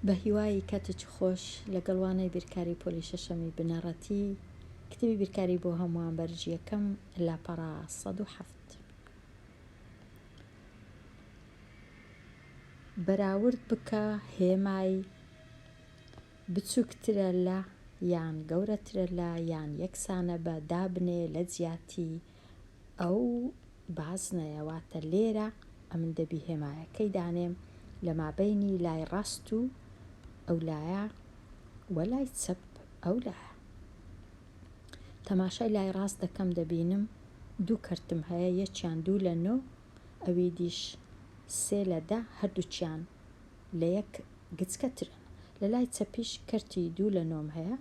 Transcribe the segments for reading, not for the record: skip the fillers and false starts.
بە هیوای کاتێکی خۆش لەگەڵوانەی بیرکاری پۆلی شەشەمی بنەڕەتی کتێبی بیرکاری بۆ هەمووان بەرژی یەکەم لاپەڕا 107 بەراورد بکە هێمای بچووکترە لە یان گەورەترە لە یان یەکسانە بە دابنێ لە جیاتی ئەو بازنەیەواتە لێرە ئەمن دەبی هێمایەکەی دانێم لە مابەینی لای ڕاست و ئەو لایە وە لای چەپ ئەو لایە تەماشای لای ڕاست دەکەم دەبینم دوو کەرتم هەیە یەکیان 2 لە 9 ئەوی دیش 3 لە 10 هەردووچیان لە یەک گچکەترن لە لای چەپیش کەرتی 2 لە 9 هەیە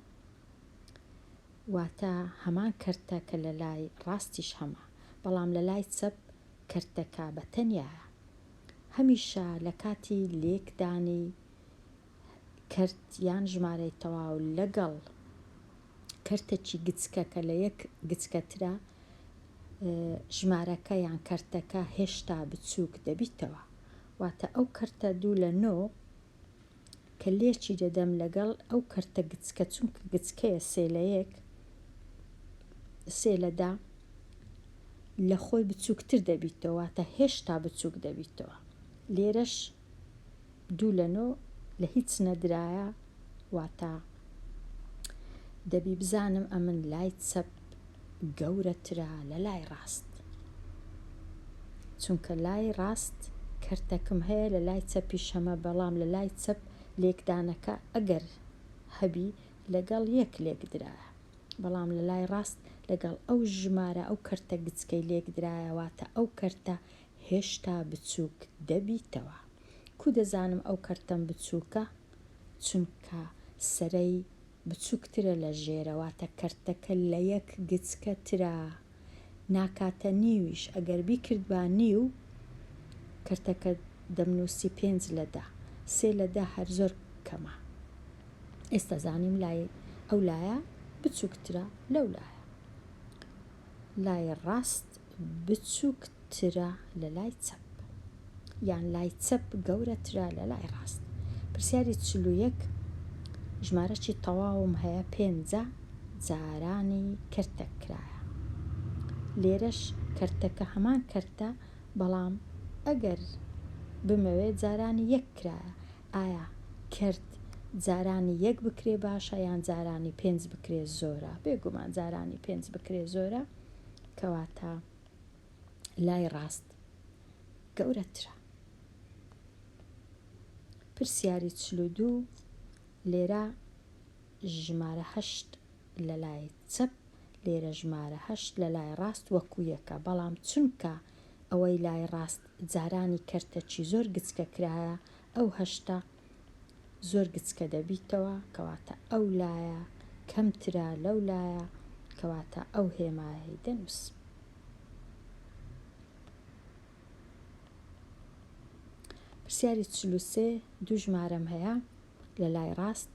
واتە هەمان کەرتە کە لە لای ڕاستیش هەمە بەڵام لە لای چەپ کەرتەکە بە تەنیایە هەمیشە لە کاتی لێکدانی کەرت یان ژمارەی تەواو لەگەڵ کەرتێکی گچکە کە لە یەک گچکەترە ژمارەکە یان کەرتەکە هێشتا بچووک دەبیتەوە واتە ئەو کەرتە 2 لە 9 کە لێکی دەدەم لەگەڵ ئەو کەرتە گچکە چونکە گچکەیە 3 لە 1 3 لە 10 لە خۆی بچووکتر دەبیتەوە واتە هێشتا بچووک دەبیتەوە لێرەش 2 لە 9 لە هیچ نەدرایە واتە دەبی بزانم ئەمن لای چەپ گەورەترە لە لای ڕاست چونکە لای ڕاست کەرتەکەم هەیە لە لای چەپیش هەمە بەڵام لە لای چەپ لێکدانەکە ئەگەر هەبی لەگەڵ یەک لێکدرایە بەڵام لە لای ڕاست لەگەڵ ئەو ژمارە ئەو کەرتە گچکەی لێکدرایەواتە ئەو کەرتە هێشتا بچووک دەبیتەوە کو دەزانم ئەو کەرتەم بچووکە چونکە سەرەی بچووکترە لە ژێرەواتە کەرتەکە لە یەک گچکەترە ناکاتە نیویش ئەگەر بیکرد با نیو کەرتەکە دەمنووسی 5 لە 10 3 لە 10 هەر زۆر کەمە ئێستا زانیم لای ئەو لایە بچووکترە لەو لایە لای ڕاست بچووکترە لە لای چەپ یان لای چەپ گەورەترە لە لای ڕاست پرسیاری 41 ژمارەی تەواوم هەیە 5 جارانی کەرتە کرایە لێرەش کەرتەکە هەمان کەرتە بەڵام ئەگەر بمەوێت جارانی یەک کرایە ئایا کەرت جارانی یەک بکرێ باشە یان جارانی 5 بکرێ زۆرە بێگومان جارانی 5 بکرێ زۆرە کەواتە لای ڕاست گەورەترە پرسیاری 42 لێرە ژمارە 8 لە لای چەپ لێرە ژمارە 8 لە لای ڕاست وەکو یەکە بەڵام چونکە ئەوەی لای ڕاست جارانی کەرتەکی زۆر گچکە کرایە ئەو هەشتا زۆر گچکە دەبیتەوە کەواتە ئەو لایە کەمترە لەو لایە کەواتە ئەو هێمایەی دەنووسم پرسیاری 43 دوو ژمارەم هەیە لە لای ڕاست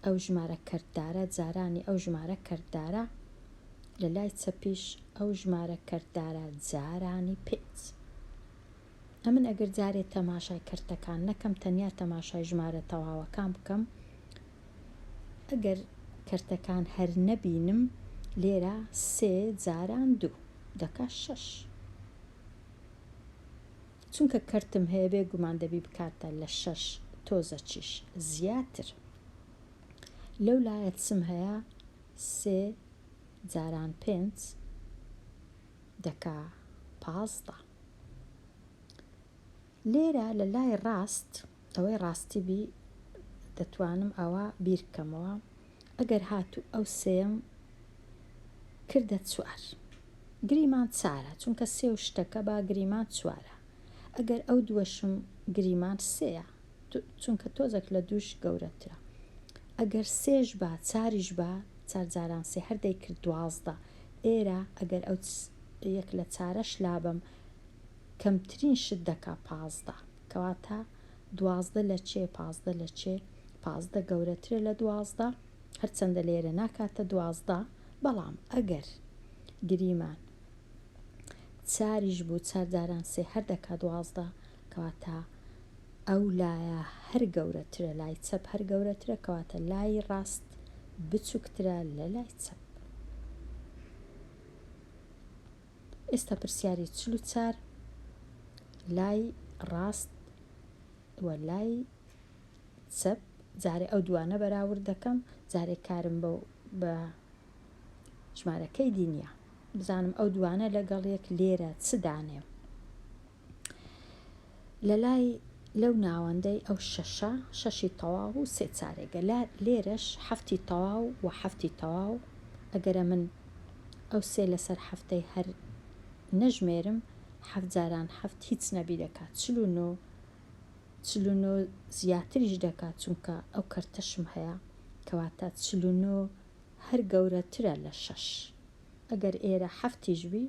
ئەو ژمارە کەرتدارە جارانی ئەو ژمارە کەرتدارە لە لای چەپیش ئەو ژمارە کەرتدارە جارانی 5 ئەمن ئەگەر جارێت تەماشای کەرتەکان نەکەم تەنیا تەماشای ژمارە تەواوەکان بکەم ئەگەر کەرتەکان هەر نەبینم لێرە 3 جاران 2 دەکا 6 چونکە کەرتم هەیە بێگومان دەبی بکاتە لە 6 تۆزە چیش زیاتر لەو لایە چم هەیە 3 جاران 5 دەکا 15 لێرە لە لای ڕاست ئەوەی ڕاستی بی دەتوانم ئەوە بیرکەمەوە ئەگەر هاتوو ئەو سێم کردە 4 گریمان 4 چونکە 3 و شتەکە با گریمان 4 ئەگەر ئەو دووەشم گریمان 3 چونکە تۆزێک لە دووش گەورەترە ئەگەر 3 با 4 با 4 جاران 3 هەردەی کرد 12 ئێرە ئەگەر ئەو یەک لە 4ش لابم کەمترین شت دەکا 15 کەواتە 12 لە چێ 15 لە چێ 15 گەورەترە لە 12 هەرچەندە لێرە ناکاتە 12 بەڵام ئەگەر گریمان 4 بوو 4 جاران 3 هەردەکا 12 کەواتە ئەو لایە هەر گەورەترە، لای چەپ هەر گەورەترە، کەواتە لای ڕاست بچووکترە لە لای چەپ. ئێستا پرسیاری 44 لای ڕاست وە لای چەپ، جارێ ئەو دوانە بەراورد دەکەم، جارێک کارم بە ژمارەکەی دینیە بزانم ئەو دوانە لەگەڵ یەک لێرە چ دانێ. لە لای لەو ناوەندەی ئەو شەشی تەواو و سێ چارێکە، لێرەش هەفتی تەواو و هەفتی تەواو. ئەگەرە من ئەو سێ لەسەر هەفتەی هەر نەژمێرم، هەفت جاران هەفت هیچ نەبی دەکات، 49 زیاتریش دەکات، چونکە ئەو کەرتەشم هەیە، کەواتە 49 هەر گەورەترە لە 6. ئەگەر ئێرە هەفتیش بی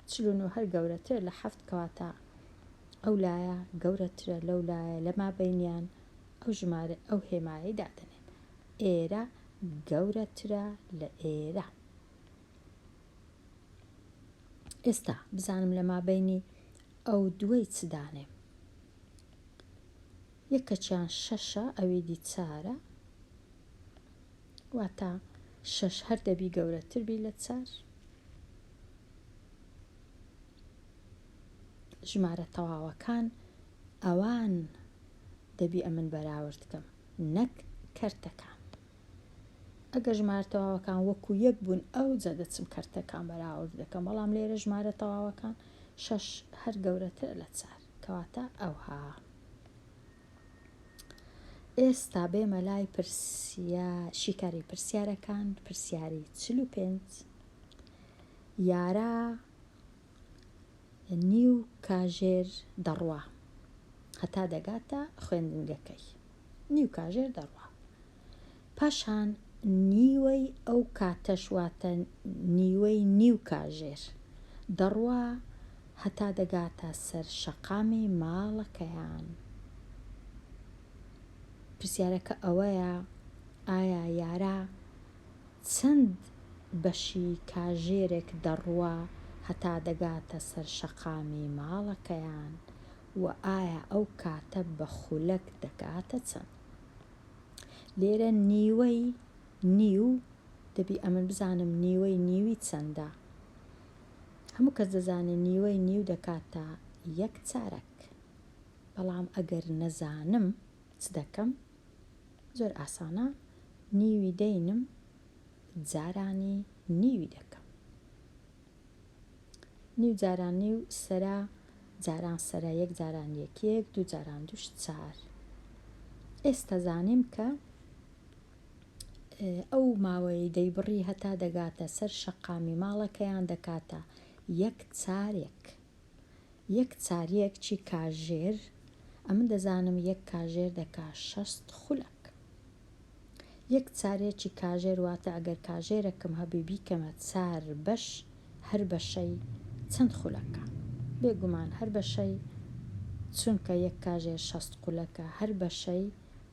49 هەر گەورەترە لە هەفت، کەواتە ئەو لایە گەورەترە لەو لایە لە مابەینیان ئەو ژمارە ئەو هێمایی دادەنێن. ئێرە گەورەترە لە ئێرە. ئێستا بزانم لە مابەینی ئەو دووەی چ دانێ. یەکەچیان 6ە، ئەوی دی 4ە، واتە 6 هەر دەبی گەورەتر بی لە 4. ژمارە تەواوەکان ئەوان دەبی ئەمن بەراورد بکەم، نەک کەرتەکان. ئەگەر ژمارە تەواوەکان وەکو یەک بوون، ئەو جە دەچم کەرتەکان بەراورد دەکەم، بەڵام لێرە ژمارە تەواوەکان 6 هەر گەورەتر لە 4، کەواتە ئەوها. ئێستا بێمە لای شیکاری پرسیارەکان. پرسیاری 45 یارە نیو کاژێر دەڕوا هەتا دەگاتە خوێندنگەکەی. نیو کاژێر دەڕوا، پاشان نیوەی ئەو کاتەش واتە نیوەی نیو کاژێر دەڕوا هەتا دەگاتە سەر شەقامی ماڵەکەیان. پرسیارەکە ئەوەیە ئایا یارە چەند بەشی کاژێرێک دەڕوا هەتا دەگاتە سەر شەقامی ماڵەکەیان، و ئایا ئەو کاتە بە خولەک دەگاتە چەند. لێرە نیوەی نیو دەبی ئەمن بزانم نیوەی نیوی چەندە. هەموو کەس دەزانێت نیوەی نیو دەکاتە 1 چارەک، بەڵام ئەگەر نەزانم چ دەکەم؟ زۆر ئاسانە، نیوی دەینم جارانی نیوی دەکەم. نیو جاران نیو سەرا، جاران سەرا 1 جاران 1 2 جاران 2 4. ئێستا زانیم کە ئەو ماوەی دەیبڕی هەتا دەگاتە سەر شەقامی ماڵەکەیان دەکاتە 1 چارێک. 1 چارێکی کاژێر، ئەمن دەزانم 1 کاژێر دەکا 60 خولەک. 1 چارێکی کاژێر واتە ئەگەر کاژێرەکەم هەبی بیکەمە 4 بەش، هەر بەشەی چەند خولەکە؟ بێگومان هەر بەشەی، چونکە 1 کاژێر 60 خولەکە، هەر بەشەی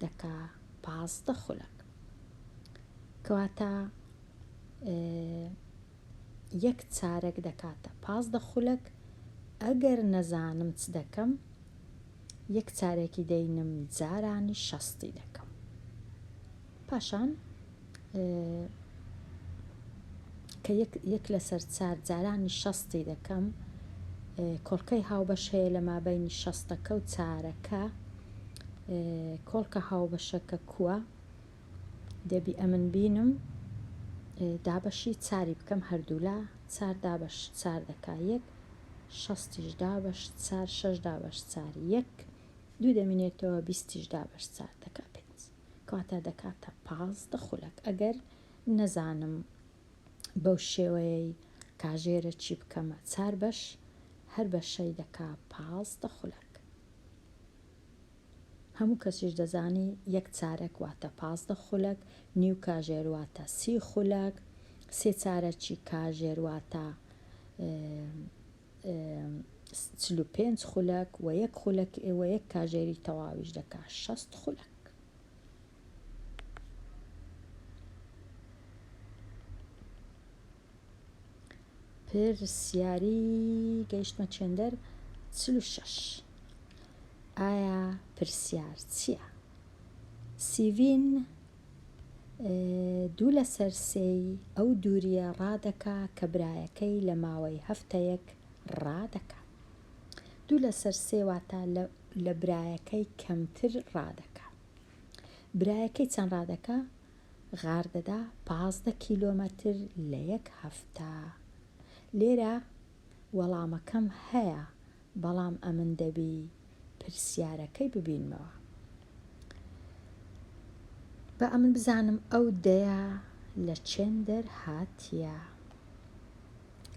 دەکا 15 خولەک، کەواتە 1 چارەک دەکاتە 15 خولەک. ئەگەر نەزانم چ دەکەم، 1 چارێکی دەینم جارانی 60 دەکەم. پاشان کە 1 لەسەر 4 جارانی 60 دەکەم، کۆڵکەی هاوبەش هەیە لە مابەینی 60ەکە و 4ەکە. کۆڵکە هاوبەشەکە کووە؟ دەبی ئەمن بینم دابەشی 4 بکەم، هەردوو لە 4 دابەش 4 دەکا 1، 60 دابەش 4، 6 دابەش 4 1، 2 دەمێنێتەوە 20 دابەش 4 دەکا 5، کەواتە دەکاتە 15 خولەک. ئەگەر نەزانم بەو شێوەیەی کاژێرە چی بکەمە 4 بەش، هەر بەشەی دەکا 15 خولەک. هەموو کەسیش دەزانی 1 چارەک واتە 15 خولەک، نیو کاژێر واتە 30 خولەک، 3 چارەکی کاژێر واتە 45 خولەک، و 1 خولەک و 1 کاژێری تەواویش دەکا 60 خولەک. پرسیاری گەیشتمە چەندەر 46 ئایا پرسیار چییە؟ سیڤین 2 لە سەر 3 ئەو دووریە ڕادەکا کە برایەکەی لە ماوەی هەفتەیەک ڕادەکا. 2 لە سەر 3 واتە لە برایەکەی کەمتر ڕادەکا. برایەکەی چەند ڕادەکە؟ غار دەدا 15 کیلۆمەتر لە یەک هەفتە. لێرە وەڵامەکەم هەیە، بەڵام ئەمن دەبی پرسیارەکەی ببینمەوە. بە ئەمن بزانم ئەو دەیە لە چێن دەرهاتیە.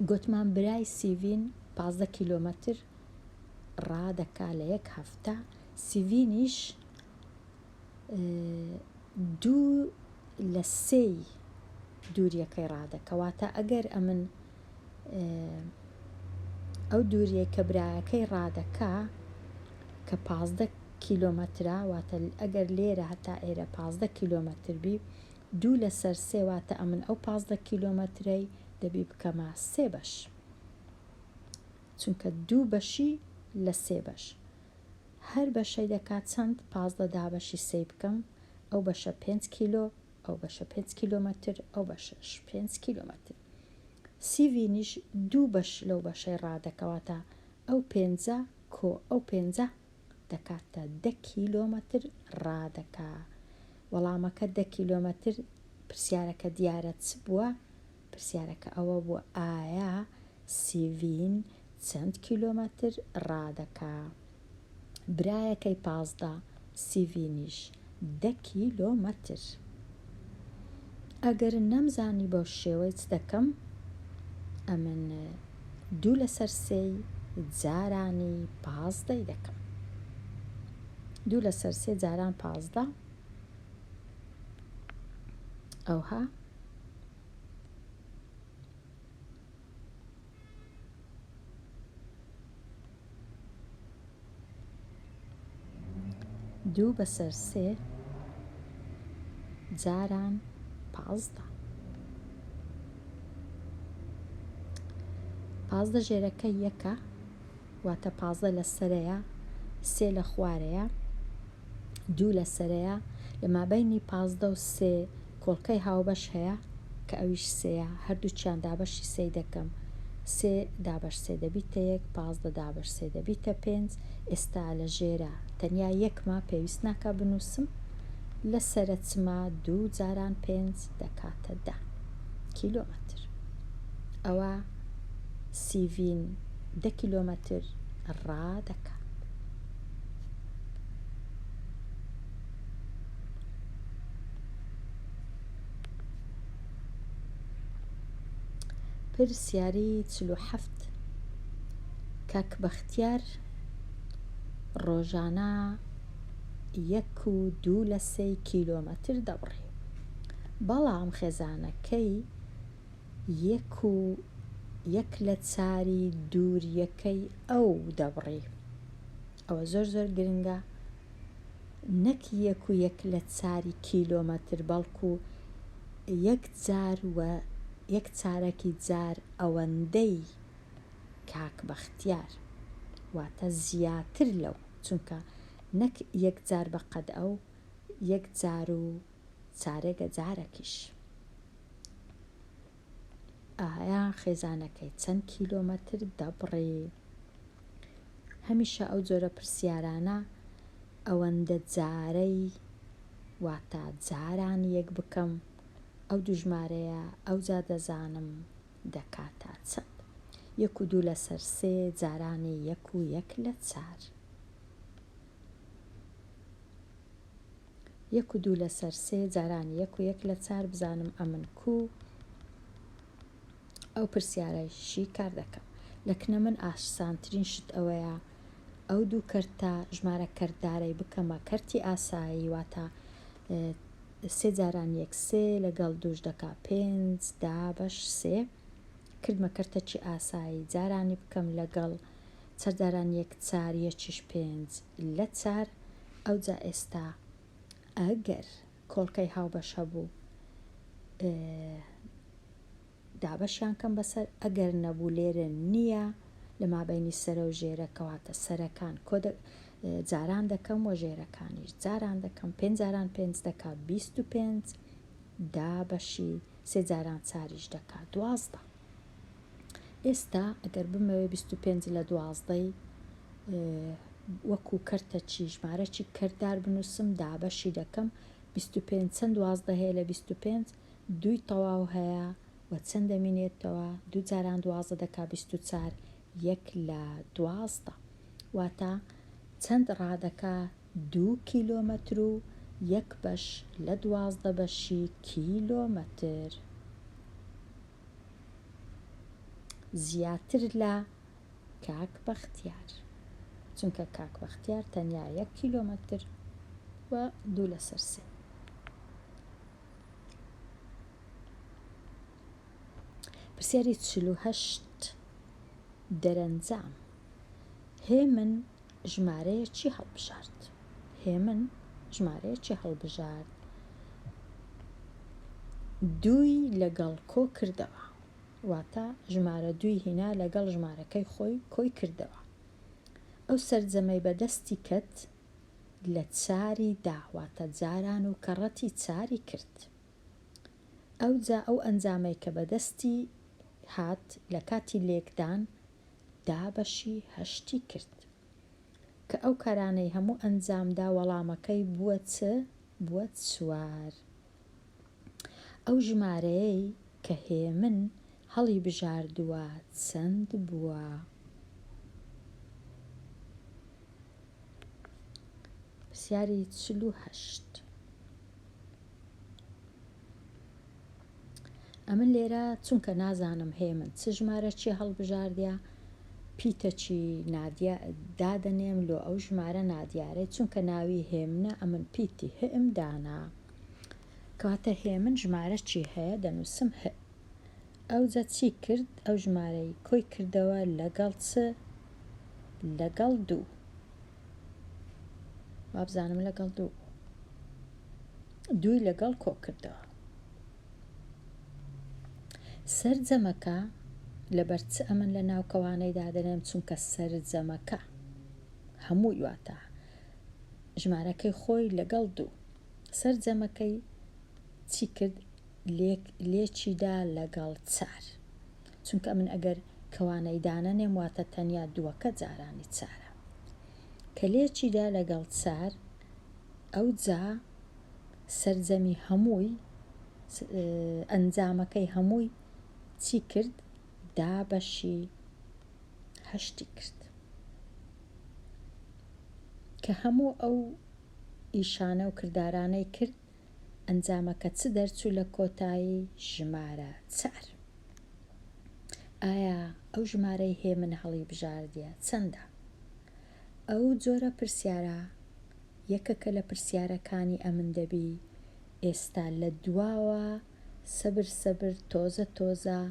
گوتمان برای سیڤین 15 کیلۆمەتر ڕادەکا لە یەک هەفتە. سیڤینیش 2 لە 3 دووریەکەی ڕادەکەواتە ئەگەر ئەمن ئەو دووریە کە برایەکەی ڕادەکە کە 15 کیلۆمەترە، واتە ئەگەر لێرە هەتا ئێرە 15 کیلۆمەتر بی، 2 لە سەر 3 واتە ئەمن ئەو 15 کیلۆمەترەی دەبی بکەمە 3 بەش، چونکە 2 بەشی لە 3 بەش. هەر بەشەی دەکات چەند؟ 15 دابەشی 3 بکەم، ئەو بەشە 5 کیلۆ، ئەو بەشە 5 کیلۆمەتر، ئەو بەشەش 5 کیلۆمەتر. سیڤینیش 2 بەش لەو بەشەی ڕادەکەواتە ئەو 5 کۆ ئەو 5 دەکاتە 10 کیلۆمەتر ڕادەکە. وەڵامەکە 10 کیلۆمەتر. پرسیارەکە دیارە چ بووە؟ پرسیارەکە ئەوە بووە ئایا سیڤین چەند کیلۆمەتر ڕادەکە. برایەکەی 15، سیڤینیش 10 کیلۆمەتر. ئەگەر نەمزانی بەو شێوەی چ دەکەم؟ ئەمن 2 لە سەر 3 جارانی 15 دەکەم. 2 لە سەر 3 جاران 15 ئەوها 2 بەسەر 3 جاران 15. 15 ژێرەکە یەکە، واتە 15 لە سەرەیە، 3 لە خوارەیە، 2 لە سەرەیە. لە مابەینی 15 و 3 کۆڵکەی هاوبەش هەیە کە ئەویش 3ە، هەردووچیان دابەشی 3 دەکەم. 3 دابەش 3 دەبیتە 1، 15 دابەش 3 دەبیتە 5. ئێستا لە ژێرە تەنیا یەکمە پێویست ناکە بنووسم، لە سەرە چما 2 جاران 5 دەکاتە 10 کیلۆمەتر. ئەوە سیڤین 10 کیلۆمەتر ڕادەکە. پرسیاری 47. کاک بەختیار ڕۆژانە 1 و 2 لە 3 کیلۆمەتر دەبڕێ، بەڵام خێزانەکەی 1 و 1 لە 4 دووریەکەی ئەو دەبڕێ. ئەوە زۆر گرنگە، نەک 1 و 1 لە 4 کیلۆمەتر، بەڵکو 1 جار و 1 چارەکی جار ئەوەندەی کاک بەختیار، واتە زیاتر لەو، چونکە نەک 1 جار بەقەد ئەو 1 جار و چارێگە جارێکیش. ئایا خێزانەکەی چەند کیلۆمەتر دەبڕێ؟ هەمیشە ئەو جۆرە پرسیارانە ئەوەندە جارەی، واتە جاران 1 بکەم، ئەو دوژمارەیە ئەو جا دەزانم دەکاتە چەند. 1 و 2 لە سەر 3 جارانی 1 و 1 لە 4. 1 و 2 لە سەر 3 جارانی 1 و 1 لە 4 بزانم ئەمن کوو ئەو پرسیارەشی کار دەکەم. لە کنە من ئاسانترین شت ئەوەیە ئەو دوو کەرتە ژمارە کەرتدارەی بکەمە کەرتی ئاسایی، واتە 3 جاران 1 3 لەگەڵ 2 دەکا 5 دابەش 3. کردمە کەرتەکی ئاسایی، جارانی بکەم لەگەڵ 4 جاران 1 4 1 5 لە 4. ئەوجا ئێستا ئەگەر کۆڵکەی هاوبەش هەبوو دابەشیان کەم بەسەر، ئەگەر نەبوو لێرە نییە لە مابەینی سەرە و ژێرە کەواتە سەرەکان جاران دەکەم وە ژێرەکانیش جاران دەکەم 5 جاران 5 دەکات 25 دابەشی 3 جاران چاریش دەکات 12. ئێستا ئەگەر بمەوێ 25 لە 12 وەکو کەرتەچی ژمارەی کەردار بنووسم دابەشی دەکەم 25 چەند 12 هەیە لە 25 دوی تەواو هەیە و چەند دەمینێتەوە 2 جاران 12 دەکا 24 1 لە 12 واتە چەند ڕادەکە 2 کیلۆمەتر و 1 بەش لە 12 بەشی کیلۆمەتر زیاتر لە کاک بەختیار چونکە کاک بەختیار تەنیا 1 کیلۆمەتر و 2 لەسەر 3. پرسیاری 48 دەرەنجام هێمن ژمارەیەکی هەڵبژارد هێمن ژمارەیەکی هەڵبژارد دووی لەگەڵ کۆ کردەوە واتە ژمارە دوی هینا لەگەڵ ژمارەکەی خۆی کۆی کردەوە ئەو سەرجەمەی بەدەستی کەت لە چاری داواتە جاران و کەڕەتی چاری کرد ئەوجا ئەو ئەنجامەی کە بەدەستی هات لە کاتی لێکدان دابەشی 8 کرد کە ئەو کارانەی هەموو ئەنجامدا وەڵامەکەی بووە چ بووە 4 ئەو ژمارەیەی کە هێمن هەڵی بژاردووە چەند بووە پرسیاری 48 ئەمن لێرە چونکە نازانم هێمن چ ژمارەکی هەڵبژاردیە پیتەچی نادیا دادەنێم لۆ ئەو ژمارە نادیارەی چونکە ناوی هێمنە ئەمن پیتی هئم دانا کەواتە هێمن ژمارەکی هەیە دەنووسم ه ئەوجا چی کرد ئەو ژمارەی کۆی کردەوە لەگەڵ چ لەگەڵ 2 وابزانم لەگەڵ 2 دووی لەگەڵ کۆ کردەوە سەرجەمەکە لەبەر چ ئەمن لە ناوکەوانەی دادەنێم چونکە سەرجەمەکە هەمووی واتە ژمارەکەی خۆی لەگەڵ 2 سەرجەمەکەی چی کرد لێکیدا لەگەڵ 4 چونکە من ئەگەر کەوانەی دانەنێم واتە تەنیا دووەکە جارانی 4 کە لێکیدا لەگەڵ 4 ئەوجا سەرجەمی هەمووی ئەنجامەکەی هەمووی چی کرد دابەشی 8 کرد کە هەموو ئەو ئیشانە و کردارانەی کرد ئەنجامەکە چ دەرچوو لە کۆتایی ژمارە 4 ئایا ئەو ژمارەی هێمن هەڵی بژاردیە چەندە ئەو جۆرە پرسیارە یەکەکە لە پرسیارەکانی ئەمن دەبی ئێستا لە دواوە سەبر تۆزە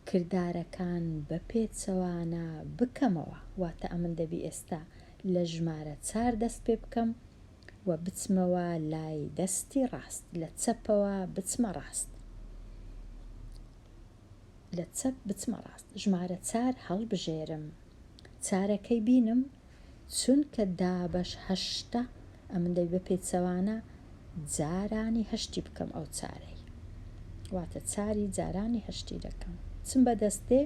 کردارەکان بە پێچەوانە بکەمەوە واتە ئەمن دەبی ئێستا لە ژمارە 4 دەست پێ بکەم و بچمەوە لای دەستی ڕاست لە چەپەوە بچمە ڕاست لە چەپ بچمە ڕاست ژمارە 4 هەڵبژێرم چارەکەی بینم چونکە دابەش 8 ئەمن دەبی بە پێچەوانە جارانی 8 بکەم ئەو چارەی واتە چاری جارانی 8 دەکەم چم بەدەستێ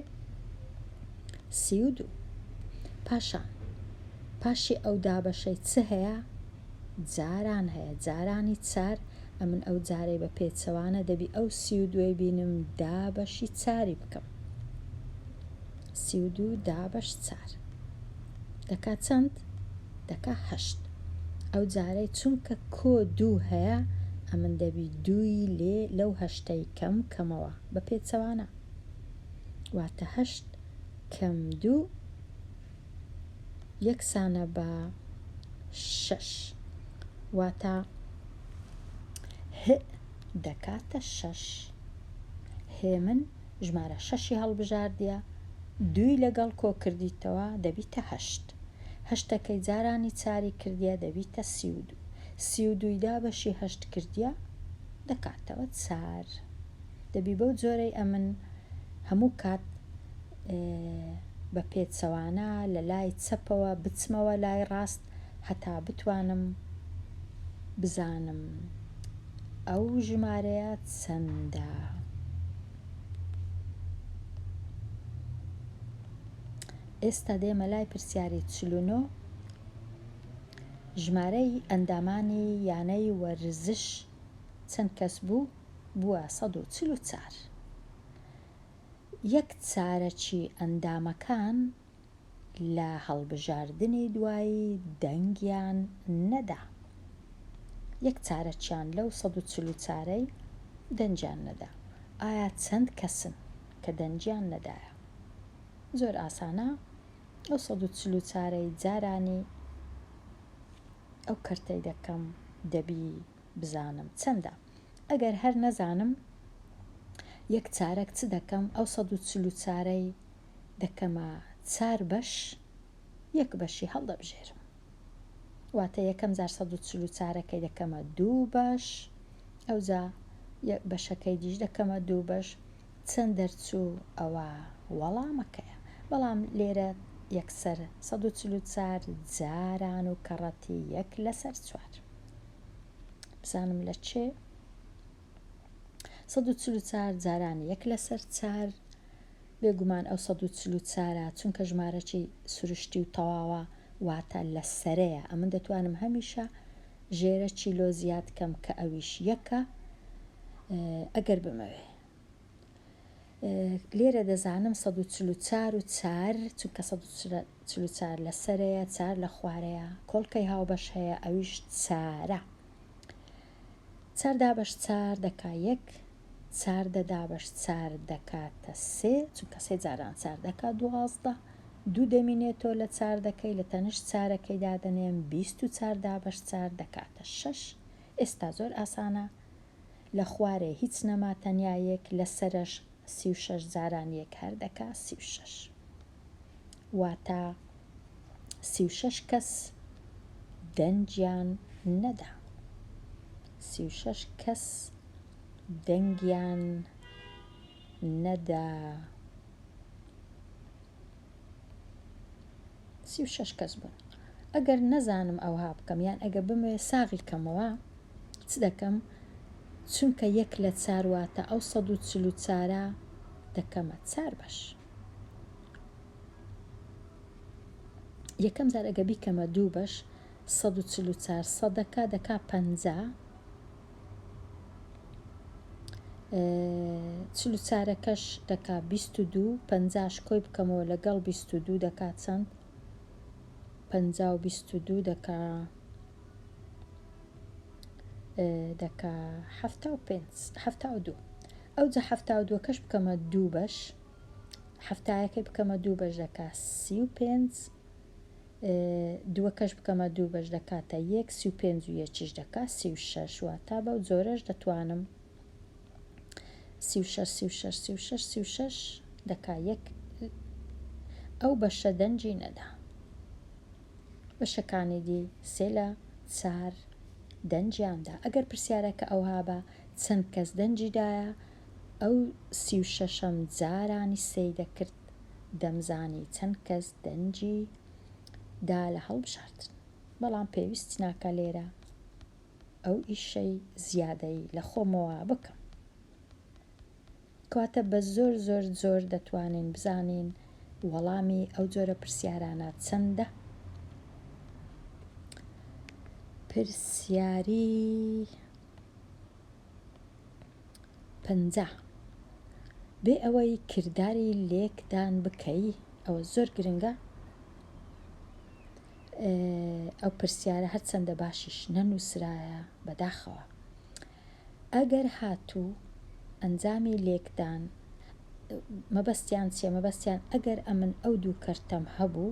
32 پاشی ئەو دابەشەی چ هەیە جاران هەیە جارانی 4 ئەمن ئەو جارەی بە پێچەوانە دەبی ئەو 32 بینم دابەشی 4 بکەم 32 دابەش 4 دەکا چەند دەکا 8 ئەو جارەی چونکە کۆ 2 هەیە ئەمن دەبی دووی لێ لەو 8ەی کەمەوە بە پێچەوانە واتە 8 کەم 2 یەکسانە بە 6 واتە ه دەکاتە 6 هێمن ژمارە 6 هەڵبژاردیە دووی لەگەڵ کۆ کردیتەوە دەبیتە 8 هەشتەکەی جارانی 4 کردیە دەبیتە 32 دابەشی 8 کردیە دەکاتەوە 4 دەبی بەو جۆرەی ئەمن هەموو کات بە پێچەوانە لە لای چەپەوە بچمەوە لای ڕاست هەتا بتوانم بزانم ئەو ژمارەیە چەندە. ئێستا دێمە لای پرسیاری 49. ژمارەی ئەندامانی یانەی وەرزش چەند کەس بوو؟ بووە 144. یەک چارەکی ئەندامەکان لە هەڵبژاردنی دوایی دەنگیان نەدا. یەک چارەکیان لەو 144ەی دەنجیان نەدا. ئایا چەند کەسن کە دەنجیان نەدایە؟ زۆر ئاسانە. ئەو 144ەی جارانی ئەو کەرتەی دەکەم دەبی بزانم چەندە. ئەگەر هەر نەزانم یەک چارەک چ دەکەم؟ ئەو 144ەی دەکەمە 4 بەش، یەک بەشی هەڵدەبژێرم. واتە یەکەم جار 144ەکەی دەکەمە 2 بەش، ئەوجا یەک بەشەکەی دیش دەکەمە 2 بەش. چەند دەرچوو؟ ئەوە وەڵامەکەیە. بەڵام لێرە یەکسەر 144 جاران و کەڕەتی 1/4. بزانم لە چێ؟ 144 جارانی 1/4. بێگومان ئەو 144 چونکە ژمارەی سروشتی و تەواوە واتە لە سەرەیە. ئەمن دەتوانم هەمیشە ژێرە چیلۆ زیاد کەم کە ئەویش یەکە ئەگەر بمەوێ. لێرە دەزانم 144 و 4 چونکە 144 لە سەرەیە، 4 لە خوارەیە، کۆڵکەی هاوبەش هەیە ئەویش 4. 4 دابەش 4 دەکا 1، 4 دەدابەش 4 دەکاتە 3 چونکە 3 جاران 4 دەکات 12. 2 دەمینێتەوە لە 4 دەکەی لە تەنیشت 4ەکەی دادەنێم 24 دابەش 4 دەکاتە 6. ئێستا زۆر ئاسانە. لە خوارێ هیچ نەما تەنیا 1، لە سەرش 36 جاران 1 هەر دەکا 36. واتە 36 کەس دەنجیان نەدا. 36 کەس دەنگیان نەدا. 36 کەس بوون. ئەگەر نەزانم ئەوها بکەم یان ئەگە بمەوێ ساغی کەمەوە چ دەکەم؟ چونکە 1/4 واتە ئەو 144 دەکەمە 4 بەش. یەکەم جار ئەگە بیکەمە 2 بەش 144 سەدەکە دەکا 50. 44ەکەش دەکا 22. 50ش کۆی بکەمەوە لەگەڵ 22 دەکا چەند؟ 50 و 22 دەکا 72. ئەوجا 72کەش بکەمە 2 بەش، 7یەکەی بکەمە 2 بەش دەکا 35. 2کەش بکەمە 2 بەش دەکاتە 1، 35 و 1 دەکا 36. واتە بەو جۆرەش دەتوانم 36 دەکا 1. ئەو بەشە دەنجی نەدا. بەشەکانی دی 3/4 دەنجیاندا. ئەگەر پرسیارەکە ئەوها بە چەند کەس دەنجیدایە، ئەو 36ەم جارانی سێی دەکرد دەمزانی چەند کەس دەنجی دا لە هەڵبژاردن. بەڵام پێویست ناکە لێرە ئەو ئیشەی زیادەی لە خۆمەوە بکەم. کەواتە بە زۆر دەتوانین بزانین وەڵامی ئەو جۆرە پرسیارانە چەندە. پرسیاری 50. بێ ئەوەی کردداری لێکدان بکەی، ئەوە زۆر گرنگە. ئەو پرسیارە هەرچەندە باشیش نەنووسرایە بەداخەوە. ئەگەر هاتوو ئەنجامی لێکدان مەبەستیان چیە؟ مەبەستیان ئەگەر ئەمن ئەو دوو کەرتەم هەبوو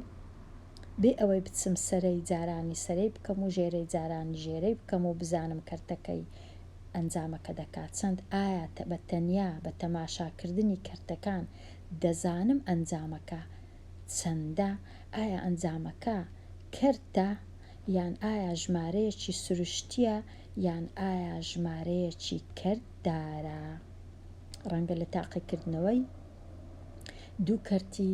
بێ ئەوەی بچم سەرەی جارانی سەرەی بکەم و ژێرەی جارانی ژێرەی بکەم و بزانم کەرتەکەی ئەنجامەکە دەکات چەند. ئایا بە تەنیا بە تەماشاکردنی کەرتەکان دەزانم ئەنجامەکە چەندە؟ ئایا ئەنجامەکە کەرتە یان ئایا ژمارەیەکی سروشتیە یان ئایا ژمارەیەکی کەرتدارە؟ ڕەنگە لە تاقیکردنەوەی دوو کەرتی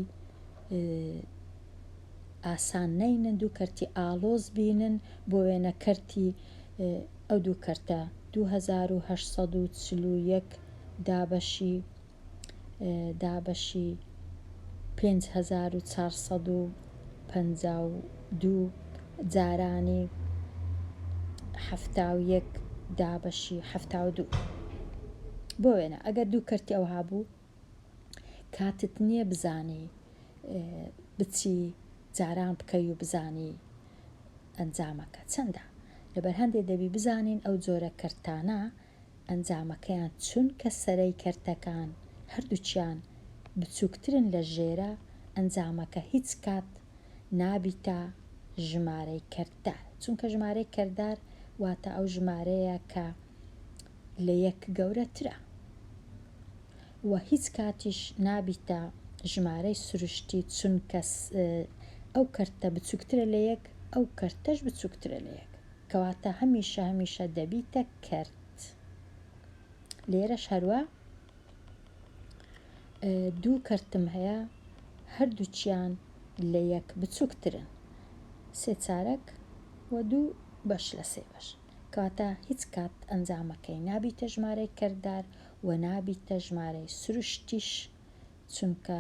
ئاسان نینن دوو کەرتی ئالۆز بینن بۆ وێنە کەرتی ئەو دوو کەرتە 2841 دابەشی 5452 جارانی 71 دابەشی 72 بۆ وێنە ئەگەر دوو کەرتی ئەو هابوو کاتت نییە بزانی بچی جاران بکەی و بزانی ئەنجامەکە چەندە لەبەر هەندێک دەبی بزانین ئەو جۆرە کەرتانە ئەنجامەکەیان چونکە سەرەی کەرتەکان هەردووچیان بچووکترن لە ژێرە ئەنجامەکە هیچ کات نابیتە ژمارەی کەردار چونکە ژمارەی کەردار واتە ئەو ژمارەیە کە لە یەک گەورەترە و هیچ کاتیش نابیتە ژمارەی سروشتی چونکە ئەو کەرتە بچووکترە لە یەک ئەو کەرتەش بچووکترە لە یەک کەواتە هەمیشە دەبیتە کەرت لێرەش هەروە دوو کەرتم هەیە هەردووچیان لە یەک بچووکترن سێ چارەک و دوو بەش لە سێ بەش کەواتە هیچ کات ئەنجامەکەی نابیتە ژمارەی کەردار و نابیتە ژمارەی سروشتیش چونکە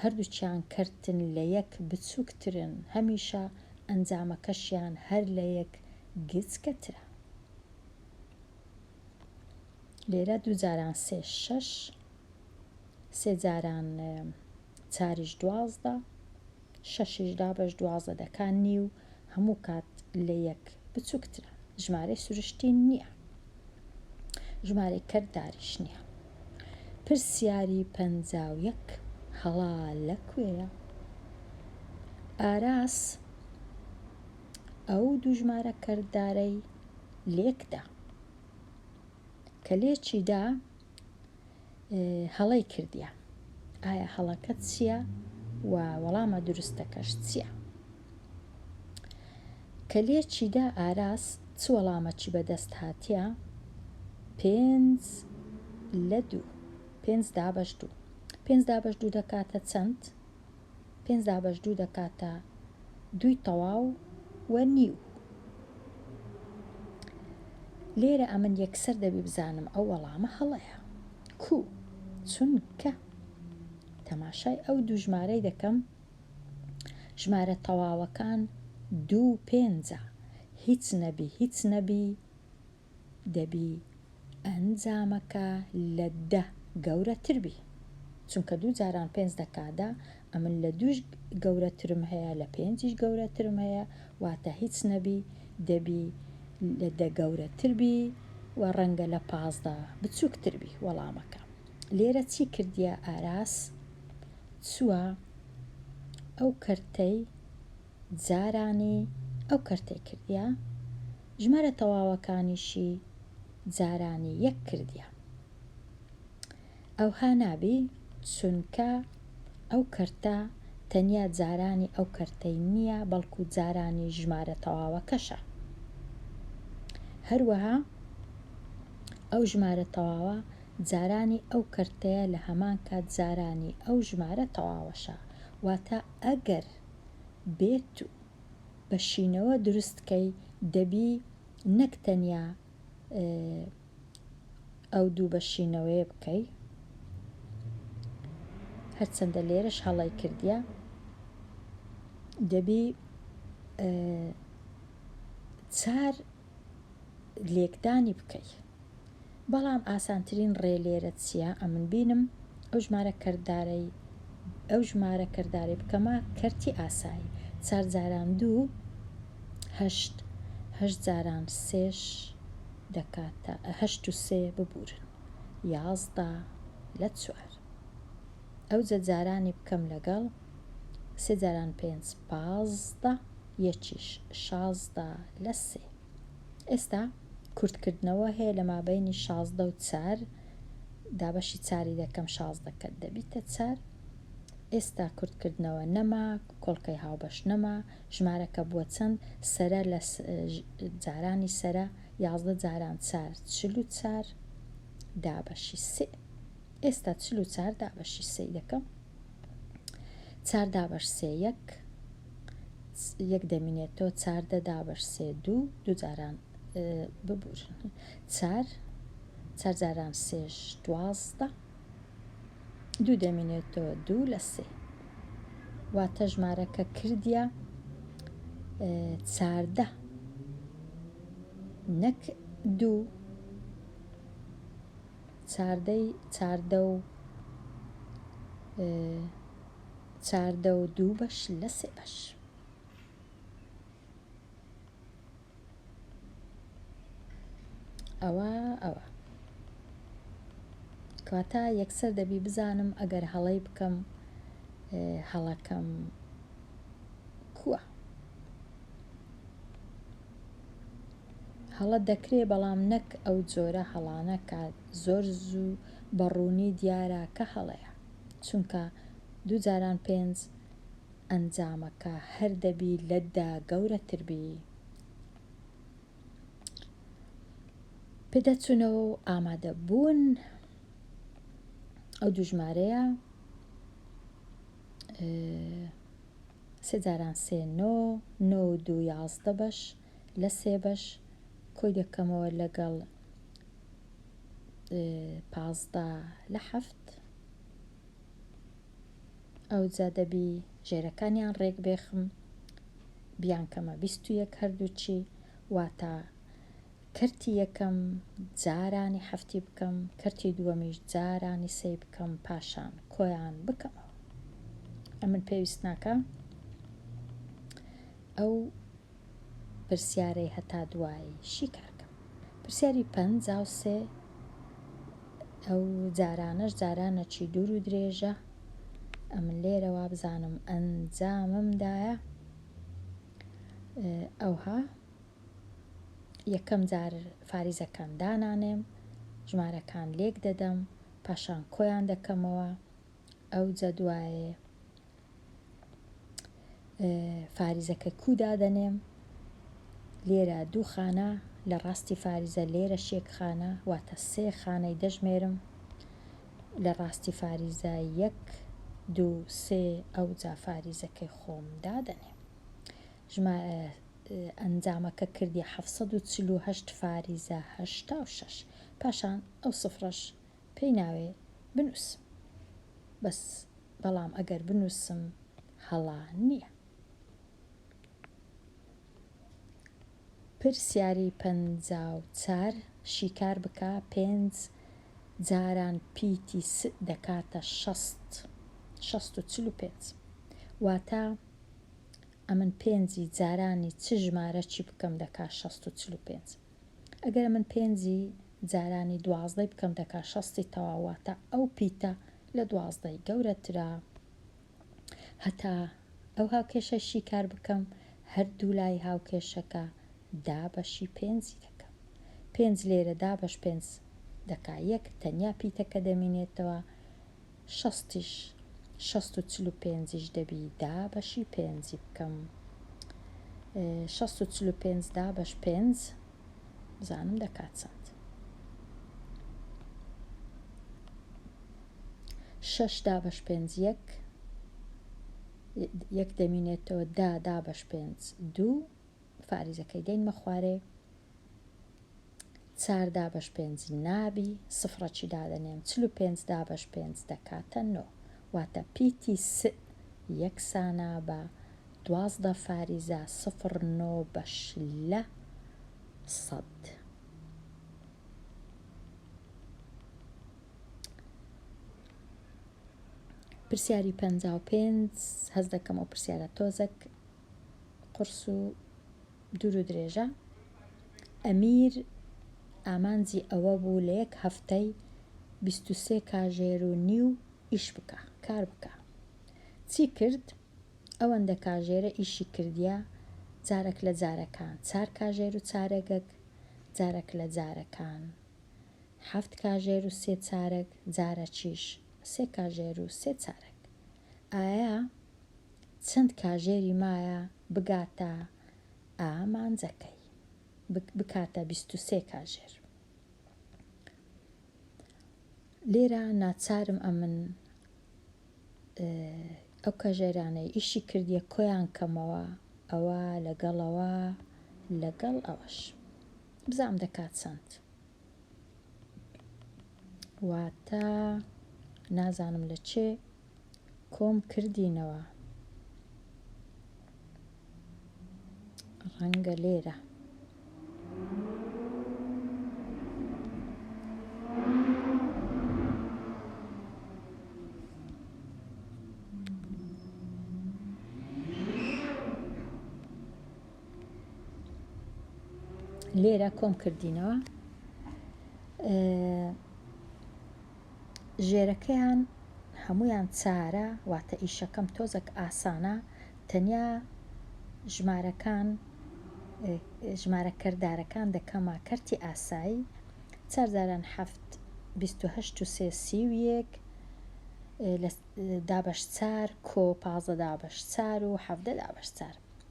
هەردووچیان کەرتن لە یەک بچووکترن هەمیشە ئەنجامەکەشیان هەر لە یەک گچکەترە لێرە دوو جاران سێ شەش سێ جاران چاریش دوازدە شەشیش دابەش دوازدە دەکات نیو هەموو کات لە یەک بچووکترە ژمارەی سروشتی نییە ژمارەی کەرداریش نییە پرسیاری 51 هەڵا لەکوێیە ئاراس ئەو دوو ژمارە کەردارەی لێکدا کە لێکیدا هەڵەی کردیە ئایا هەڵەکە چییە و وەڵامە دروستەکەش چییە کە لێکیدا ئاراس چ وەڵامەکی بەدەست هاتیە 5 لە 2 5 دابەش 2 5 دابەش 2 دەکاتە چەند 5 دابەش 2 دەکاتە دووی تەواو و نیو لێرە ئەمن یەکسەر دەبی بزانم ئەو وەڵامە هەڵەیە کو چونکە تەماشای ئەو دوو ژمارەی دەکەم ژمارە تەواوەکان 2 و 5 هیچ نەبی دەبی ئەنجامەکە لە 10 گەورەتر بی چونکە دوو جاران 5 دەکادا ئەمن لە 2 گەورەترم هەیە لە 5 گەورەترم هەیە واتە هیچ نەبی دەبی لە 10 گەورەتر بی و ڕەنگە لە 15 بچووکتر بی وەڵامەکە لێرە چی کردیە ئاراس چووە ئەو کەرتەی جارانی ئەو کەرتەی کردیە ژمارە تەواوەکانیشی جارانی یەک کردیە ئەوها نابی چونکە ئەو کەرتە تەنیا جارانی ئەو کەرتەی نییە بەڵکو جارانی ژمارە تەواوەکەشە هەروەها ئەو ژمارە تەواوە جارانی ئەو کەرتەیە لە هەمان کات جارانی ئەو ژمارە تەواوەشە واتە ئەگەر بێت و بەشینەوە دروستکەی دەبی نەک تەنیا ئەو دوو بەشینەوەیە بکەی هەرچەندە لێرەش هەڵای کردیە دەبی 4 لێکدانی بکەی بەڵام ئاسانترین ڕێ لێرە چییە ئەمن بینم ئەو ژمارە کەردارەی بکەمە کەرتی ئاسایی 4 جاران 2 8 جاران 3 دەکاتە 8 و 3 ببورن 11 لە 4 ئەو جارانی بکەم لەگەڵ 3 جاران 5 15 یەکیش 16 لە 3 ئێستا کورتکردنەوە هەیە لە مابەینی 16 و 4 دابەشی 4 دەکەم 16 کە دەبیتە 4 ئێستا کورتکردنەوە نەما کۆڵکەی هاوبەش نەما ژمارەکە بووە چەند سەرە لە جارانی سەرە 11 جاران 4 44 دابەشی 3 ئێستا 44 دابەشی 3 دەکەم 4 دابەش 3 1 یەک دەمینێتەوە 4 دابەش 3 دوو جاران ببورن 4 جاران 3 12 دوو دەمینێتەوە 2 لە 3 واتە ژمارەکە کردیە 14 نەک 2 چاردە و 2 بەش لە 3 بەش ئەوە کاتە یەکسەر دەبی بزانم ئەگەر هەڵەی بکەم هەڵەکەم کووە هەڵە دەکرێ بەڵام نەک ئەو جۆرە هەڵانە کات زۆر زوو بەڕوونی دیارە کە هەڵەیە چونکە 2 جاران 5 ئەنجامەکە هەر دەبی لەتدا گەورەتربی پێدەچوونەوە و ئامادە بوون ئەو دوژمارەیە 3 جاران 3 9 9 2 11 بەش لە 3 بەش کۆی دەکەمەوە لەگەڵ 15 لە 7 ئەو جا دەبی ژێرەکانیان ڕێک بێخم بیانکەمە 21 هەردووچی واتە کەرتی یەکەم جارانی هەفتی بکەم کەرتی دووەمیش جارانی سێ بکەم پاشان کۆیان بکەمەوە ئەمن پێویست ناکە ئەو پرسیارەی هەتا دوایی شیکارکەم پرسیاری 53 ئەو جارانەش جارانەکی دوور و درێژە ئەمن لێرەوە بزانم ئەنجاممدایە ئەوها یەکەم جار فاریزەکان دانانێم ژمارەکان لێک دەدەم پاشان کۆیان دەکەمەوە ئەو جە دوایێ فاریزەکە کوودا دەنێم لێرە 2 خانە لە ڕاستی فاریزە لێرە شێک خانە واتە 3 خانەی دەژمێرم لە ڕاستی فاریزە 1 2 3 ئەو جا فاریزەکەی خۆم دادەنێم ئەنجامەکە کردی 748 فاریزە 86 پاشان ئەو سفرەش پێی ناوێ بنووسم بەس بەڵام ئەگەر بنووسم هەڵا نییە پرسیاری 54 شیکار بکە 5 جاران پیتی س دەکاتە 645 واتە ئەمن 5 جارانی چ ژمارە چی بکەم دەکا 645 ئەگەر من 5 جارانی 12 بکەم دەکا 6 تەواواتە ئەو پیتە لە 12 گەورەترا هەتا ئەو هاوکێشە شیکار بکەم هەردوو لای هاوکێشەکە دابەشی 5 دەکەم 5 لێرە دابەش 5 دەکا 1 تەنیا پیتەکە دەمینێتەوە 645 دەبی دابەشی 5 بکەم 645 دابەش 5 بزانم دەکات چەند 6 دابەش 5 1 دەمینێتەوە 10 دابەش 5 2 فاریزەکەی دەینمە خوارێ 4 دابەش 5 نابی سفرەکی دادەنێم 45 دابەش 5 دەکاتە 9 واتە پیتی س یەکسانە بە 12 فاریزە 0.9 بەش لە 100 پرسیاری 55 هەز دەکەم ئەو پرسیارە تۆزێک قرس و دوور و درێژە ئەمیر ئامانجی ئەوە بوو لە 1 هەفتەی 23 کاژێر و نیو ئیش بکە کار بکە چی کرد ئەوەندە کاژێرە ئیشی کردیە جارێک لە جارەکان 4 کاژێر و چارەگەک جارێک لە جارەکان 7 کاژێر و 3 چارەک جارەکیش 3 کاژێر و 3 چارەک ئایا چەند کاژێری مایە بگاتە ئامانجەکەی بکاتە 23 کاژێر لێرە ناچارم ئەمن ئەو کاژێرانەی ئیشی کردیە کۆیان کەمەوە ئەوە لەگەڵەوە لەگەڵ ئەوەش بزام دەکات چەند واتە نازانم لە چێ کۆم کردینەوە ڕەنگە لێرە لێرە کۆم کردینەوە ژێرەکەیان هەمویان چارە واتە ئیشەکەم تۆزێک ئاسانە تەنیا ژمارە کەردارەکان دەکەمە کەرتی ئاسایی 4 7 28 3 31 دابش 4 کۆ 15 دابش 4 و 17 دابش 4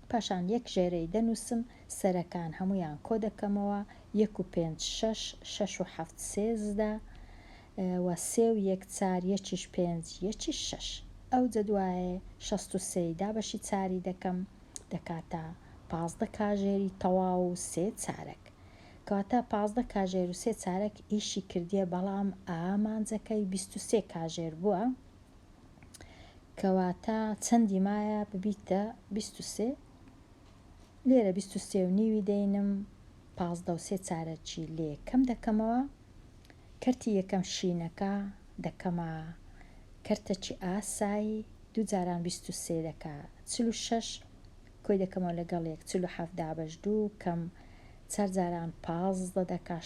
پاشان یەک ژێرەی دەنووسم سەرەکان هەمویان کۆ دەکەمەوە 1 و 5 6 6 و 7 13 و 3 و 1 4 1 5 1 6 ئەو جەدوایە 63 دابەشی چاری دەکەم دەکاتە 15 کاژێری تەواو و 3 چارەک کەواتە 15 کاژێر و 3 چارەک ئیشی کردیە بەڵام ئامانجەکەی 23 کاژێر بووە کەواتە چەندی مایە ببیتە 23 لێرە 23 و نیوی دەینم 15 و 3 چارەکی لێ کەم دەکەمەوە کەرتی یەکەم شینەکە دەکەمە کەرتەکی ئاسایی 2 23 دەکا 46 کۆی دەکەمەوە لەگەڵ 47 دابش 2 کەم 4 15 دەکا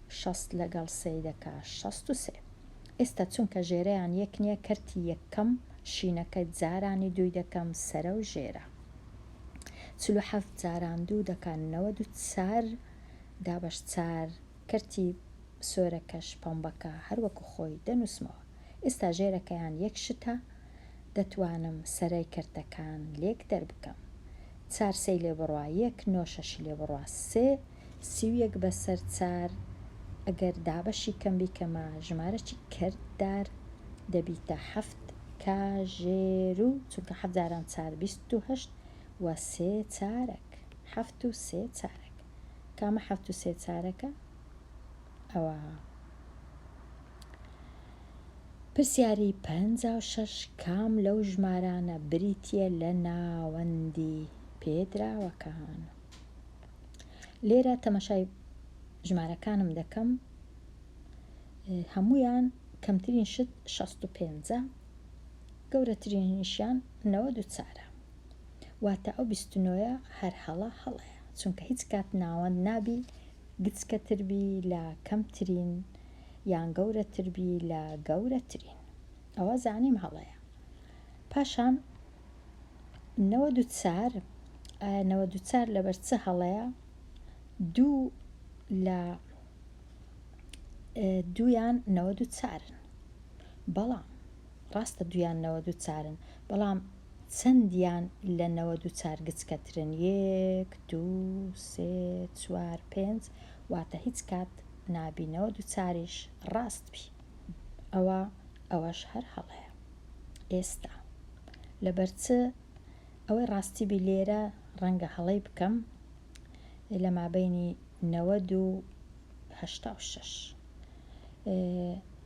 60 لەگەڵ 3 دەکا 63 ئێستا چونکە ژێرەیان یەک نییە کەرتی یەکەم شینەکە جارانی 2 دەکەم سەرە و ژێرە 47 جاران 2 دەکا 94 دابش 4 کەرتی سۆرەکەش پەمبەکە هەروەکو خۆی دەنووسمەوە ئێستا ژێرەکەیان یەک شتە دەتوانم سەرەی کەرتەکان لێک دەربکەم 4 سەی لێ بڕوا 1 9 6 لێ بڕوا 3 31 بەسەر 4 ئەگەر دابەشی کەم بیکەمە ژمارەی کەرددار دەبیتە 7 کاژێر و چونکە 7 جاران 4 28 و 3 چارەک 7 و 3 چارەک کامە 7 و 3 چارەکە ئەوە پرسیاری 56 کام لەو ژمارانە بریتیە لە ناوەندی پێدراوەکان لێرە تەماشای ژمارەکانم دەکەم هەمویان کەمترین شت 65 گەورەترینیشیان 94 واتە ئەو 29 هەر هەڵەیە چونکە هیچ کات ناوەند نابی گچکەتربی لە کەمترین یان گەورەتربی لە گەورەترین ئەوە زانیم هەڵەیە پاشان 94 94 لەبەر چه هەڵەیە دوو لە دویان 94 بەڵام ڕاستە دویان 94 بەڵام چەندیان لە 94 گچکەترن 1 2 3 4 5 واتە هیچ کات نابینەوە دووچاریش ڕاست بی ئەوەش هەر هەڵەیە ئێستا لەبەرچە ئەوەی ڕاستی بی لێرە ڕەنگە هەڵەی بکەم لە مابەینی 90 و 86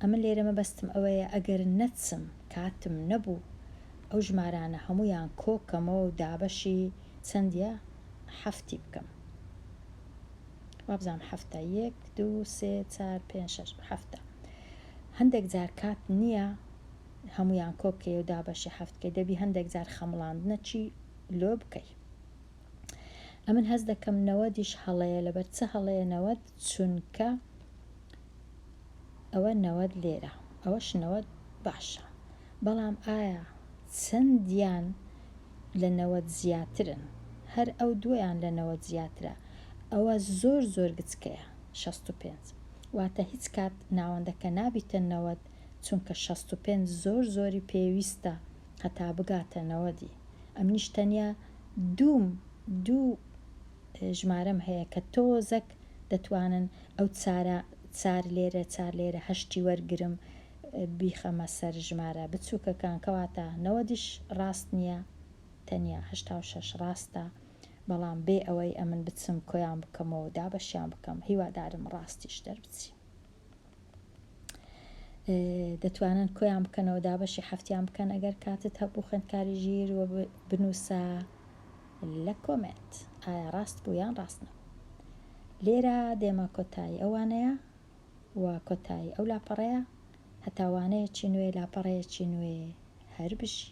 ئەمە لێرە مەبەستم ئەوەیە ئەگەر نەچم کاتم نەبوو ئەو ژمارانە هەمویان کۆکەمەوە و دابەشی چەندیە هەفتی بکەم وابزانم هەفتە 1 2 3 4 5 6 هەفتە هەندێک جار کات نییە هەمویان کۆکێ و دابەشی هەفتکەی دەبی هەندێک جار خەمڵاندنەچی لۆ بکەی ئەمن هەز دەکەم 90دیش هەڵەیە لەبەر چه هەڵەیە 90 چونکە ئەوە 90 لێرە ئەوەش 90 باشە بەڵام ئایا چەندیان لە 90 زیاترن هەر ئەو دویان لە 90 زیاترە ئەوە زۆر گچکەیە 65 واتە هیچ کات ناوەندەکە نابیتە 90 چونکە 65 زۆری پێویستە هەتا بگاتە 90 ئەمنیش تەنیا دوو ژمارەم هەیە کە تۆزەک دەتوانن ئەو چار لێرە هەشتی وەرگرم بیخەمە سەر ژمارە بچووکەکان کەواتە 90دیش ڕاست نییە تەنیا 86 ڕاستە، بەڵام بێ ئەوەی ئەمن بچم کۆیان بکەمەوە دابەشیان بکەم هیوادارم ڕاستیش دەربچی. دەتوانن کۆیان بکەنەوە دابەشی هەفتیان بکەن ئەگەر کاتت هەبوو خوێندکاری ژیر و بنووسە لە کۆمنت ئایا ڕاست بوو یان ڕاست نەبوو. لێرە دێمە کۆتایی ئەوانەیە و کۆتایی ئەو لاپەڕەیە هەتاوانەیەکی نوێ لاپەڕەیەکی نوێ هەر بژی.